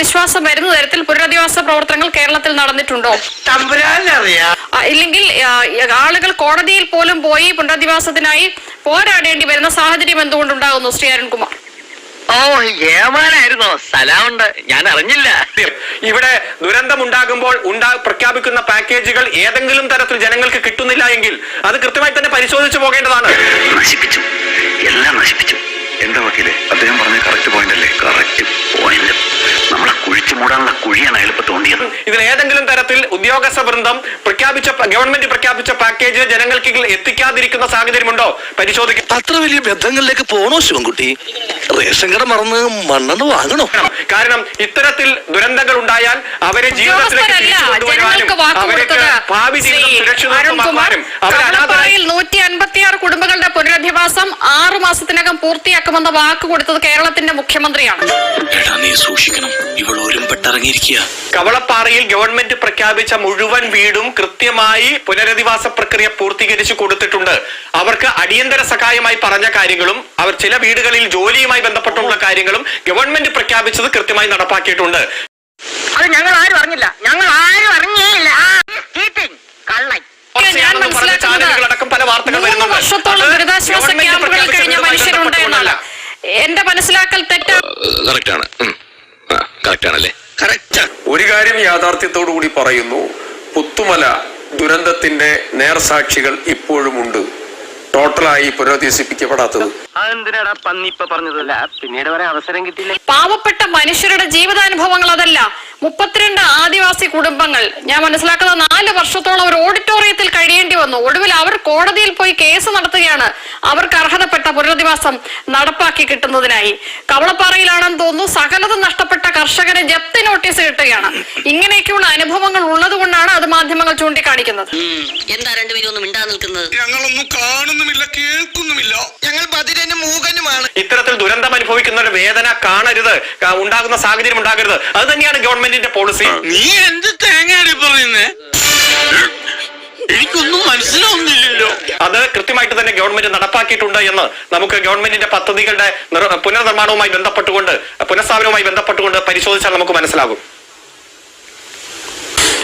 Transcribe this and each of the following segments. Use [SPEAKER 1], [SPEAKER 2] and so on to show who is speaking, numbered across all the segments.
[SPEAKER 1] വിശ്വാസം വരുന്ന തരത്തിൽ പുനരധിവാസ പ്രവർത്തനങ്ങൾ കേരളത്തിൽ നടന്നിട്ടുണ്ടോ? ഇല്ലെങ്കിൽ ആളുകൾ കോടതിയിൽ പോലും പോയി പുനരധിവാസത്തിനായി പോരാടേണ്ടി വരുന്ന സാഹചര്യം എന്തുകൊണ്ടുണ്ടാകുന്നു ശ്രീ അരുൺകുമാർ?
[SPEAKER 2] ഏമാനായിരുന്നോ? സ്ഥലമുണ്ട്, ഞാൻ അറിഞ്ഞില്ല.
[SPEAKER 3] ഇവിടെ ദുരന്തമുണ്ടാകുമ്പോൾ പ്രഖ്യാപിക്കുന്ന പാക്കേജുകൾ ഏതെങ്കിലും തരത്തിൽ ജനങ്ങൾക്ക് കിട്ടുന്നില്ല എങ്കിൽ അത് കൃത്യമായി തന്നെ പരിശോധിച്ചു പോകേണ്ടതാണ്.
[SPEAKER 4] നശിപ്പിച്ചു, എല്ലാം നശിപ്പിച്ചു. എന്താ വക്കീലെ, അദ്ദേഹം പറഞ്ഞ കറക്റ്റ് പോയിന്റ് അല്ലേ? Correct point. നമ്മളെ കുഴിച്ചു മൂടാനുള്ള കുഴിയാണ് എളുപ്പം തോന്നിയത്.
[SPEAKER 3] ഇതിൽ ഏതെങ്കിലും തരത്തിൽ ഉദ്യോഗസ്ഥ വൃന്ദം ഗവൺമെന്റ് പ്രഖ്യാപിച്ച പാക്കേജ് ജനങ്ങൾക്ക് എത്തിക്കാതിരിക്കുന്ന സാഹചര്യമുണ്ടോ പരിശോധിക്കും.
[SPEAKER 5] അത്ര വലിയ ബന്ധങ്ങളിലേക്ക് പോണോ ശിവൻകുട്ടി? റേഷൻ കട മറന്ന് മണ്ണെണ്ണ വാങ്ങണോ?
[SPEAKER 3] കാരണം ഇത്തരത്തിൽ ദുരന്തങ്ങൾ ഉണ്ടായാൽ അവരെ ജീവിതത്തിലേക്ക് ഭാവി ജീവിതം സുരക്ഷിതമാക്കാനും
[SPEAKER 1] 156 കുടുംബങ്ങളുടെ പുനരധിവാസം 6 മാസത്തിനകം പൂർത്തിയാക്കുമെന്ന വാക്ക് കൊടുത്തത് കേരളത്തിന്റെ മുഖ്യമന്ത്രിയാണ്.
[SPEAKER 3] കവളപ്പാറയിൽ ഗവൺമെന്റ് പ്രഖ്യാപിച്ച മുഴുവൻ വീടും കൃത്യമായി പുനരധിവാസ പ്രക്രിയ പൂർത്തീകരിച്ചു കൊടുത്തിട്ടുണ്ട്. അവർക്ക് അടിയന്തര സഹായമായി പറഞ്ഞ കാര്യങ്ങളും അവർ ചില വീടുകളിൽ ജോലിയുമായി ബന്ധപ്പെട്ടുള്ള കാര്യങ്ങളും ഗവൺമെന്റ് പ്രഖ്യാപിച്ചത് കൃത്യമായി നടപ്പാക്കിയിട്ടുണ്ട്.
[SPEAKER 2] അത് ഞങ്ങൾ ആരും അറിഞ്ഞില്ല, ഞങ്ങൾ ആരും അറിഞ്ഞേയില്ല.
[SPEAKER 3] ചാനലുകളടക്കം പല വാർത്തകൾ വരുന്നുണ്ട്.
[SPEAKER 1] വർഷത്തോളം ദുരിതാശ്വാസ ക്യാമ്പുകളിൽ കഴിഞ്ഞ മനുഷ്യരുണ്ട് എന്നാണ് എന്റെ മനസ്സിലാക്കൽ. തെറ്റാണ്.
[SPEAKER 6] ഒരു കാര്യം യാഥാർത്ഥ്യത്തോടു കൂടി പറയുന്നു, പുത്തുമല ദുരന്തത്തിന്റെ നേർസാക്ഷികൾ ഇപ്പോഴുമുണ്ട്, ടോട്ടലായി പുനരധിവസിപ്പിക്കപ്പെടാത്തത്.
[SPEAKER 2] അതെന്തിനാടാ പന്നിപ്പ പറഞ്ഞതല്ല, പിന്നീട് വരെ അവസരം കിട്ടില്ല.
[SPEAKER 1] പാവപ്പെട്ട മനുഷ്യരുടെ ജീവിതാനുഭവങ്ങൾ അതല്ല. 32 ആദിവാസി കുടുംബങ്ങൾ, ഞാൻ മനസ്സിലാക്കുന്നത് 4 വർഷത്തോളം ഒരു ഓഡിറ്റോറിയത്തിൽ കഴിയേണ്ടി വന്നു. ഒടുവിൽ അവർ കോടതിയിൽ പോയി കേസ് നടത്തുകയാണ് അവർക്ക് അർഹതപ്പെട്ട പുനരധിവാസം നടപ്പാക്കി കിട്ടുന്നതിനായി. കവളപ്പാറയിലാണെന്ന് തോന്നുന്നു സകലതും നഷ്ടപ്പെട്ട കർഷകരെ ജപ്തി നോട്ടീസ് കിട്ടുകയാണ്. ഇങ്ങനെയൊക്കെയുള്ള അനുഭവങ്ങൾ ഉള്ളത് കൊണ്ടാണ് അത് മാധ്യമങ്ങൾ ചൂണ്ടിക്കാണിക്കുന്നത്.
[SPEAKER 7] എന്താ രണ്ടുപേരും ഒന്നും മിണ്ടാ നിൽക്കുന്നത്?
[SPEAKER 5] ഞങ്ങളൊന്നും കാണുന്നുമില്ല, കേൾക്കുന്നുമില്ല, ഞങ്ങൾ ബദിരനും മൂകനുമാണ്.
[SPEAKER 3] ഇത്തരത്തിൽ ദുരന്തം അനുഭവിക്കുന്നവരുടെ വേദന കാണരുത്, ഉണ്ടാകുന്ന സാഹചര്യം ഉണ്ടാകരുത്. അത് തന്നെയാണ് ഗവൺമെന്റിന്റെ പോളിസി.
[SPEAKER 5] നീ എന്ത് തേങ്ങയാണ് പറയുന്നേ? എനിക്കൊന്നും മനസ്സിലാവുന്നില്ലല്ലോ.
[SPEAKER 3] അത് കൃത്യമായിട്ട് തന്നെ ഗവൺമെന്റ് നടപ്പാക്കിയിട്ടുണ്ട് എന്ന് നമുക്ക് ഗവൺമെന്റിന്റെ പദ്ധതികളുടെ പുനർനിർമ്മാണവുമായി ബന്ധപ്പെട്ടുകൊണ്ട് പുനഃസ്ഥാപനവുമായി ബന്ധപ്പെട്ടുകൊണ്ട് പരിശോധിച്ചാൽ നമുക്ക് മനസ്സിലാകും.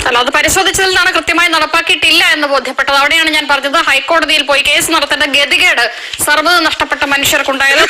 [SPEAKER 1] അല്ല, അത് പരിശോധിച്ചതിൽ നിന്നാണ് കൃത്യമായി നടപ്പാക്കിയിട്ടില്ല എന്ന് ബോധ്യപ്പെട്ടത്. അവിടെയാണ് ഞാൻ പറഞ്ഞത് ഹൈക്കോടതിയിൽ പോയി കേസ് നടത്തേണ്ട ഗതികേട് സർവ്വതും നഷ്ടപ്പെട്ട മനുഷ്യർക്കുണ്ടായത്.